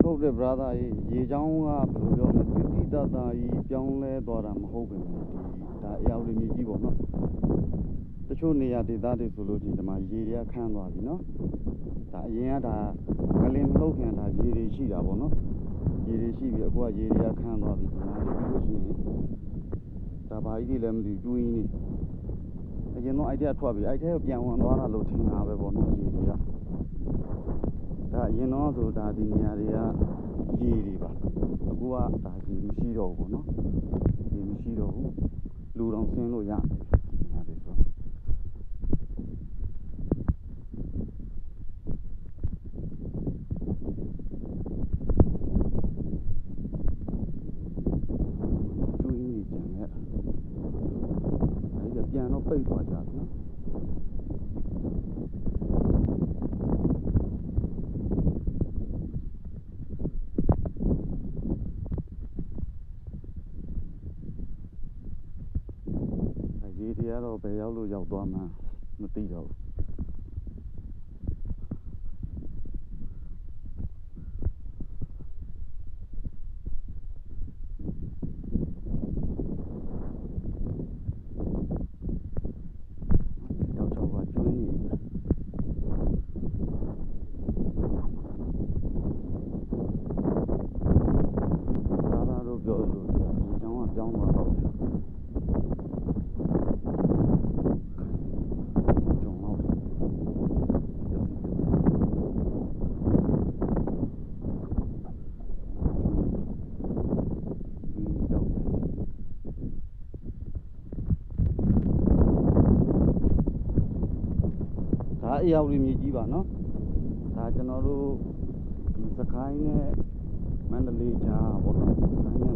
ဟုတ်တယ် brother ရေချောင်းကဘယ်လိုပြောမလဲတိတိတတ်ကြီးပြောင်းလဲသွားတာမဟုတ်ပဲဒါအရာလေးမြည်ကြီးပေါ့နော်တချို့နေရာဒေသတွေဆိုလို့ဒီမှာရေတွေကခန်းသွားပြီနော်ဒါအရင်ကဒါငလင်မလုပ်ခင်ဒါရေတွေရှိတာပေါ့နော်ရေတွေရှိပြီအခုကရေတွေကခန်းသွားပြီဒီမှာပြီးလို့ရှိရင်ဒါဘာကြီးတွေလည်းမသိတူးရင်းနေအရင်တော့အဲ့ထဲထွက်ပြီအဲ့ထဲပြန်ဝင်သွားတာလို့ထင်တာပဲပေါ့နော်ရေတွေကဒါအရင်တော့ဆိုတာဒီနေရာတွေကရေတွေပါအခုကဒါရေမရှိတော့ဘူးပေါ့နော်ရေမရှိတော့ဘူးလူတော်ဆင်းလို့ရတယ်ဒီနေရာတွေဆိုတူးရင်းကြံခဲ့အဲ့ဒါပြန်တော့ပိတ်သွားကြပြီနော်ရေတွေကတော့ဘယ်ရောက်လို့ရောက်သွားမှမသိတော့ဘူးတောက်ချောက်ကကျွင်းနေတယ်သာသာတို့ပြောလို့ဒီရေချောင်းကပြောင်းသွားတော့တယ်အရာလေးမြည်ကြီးပါနော်ဒါကျွန်တော်တို့ဒီစကိုင်းနဲ့မန္တလေးကြားပေါ့နော်စကိုင်းနဲ့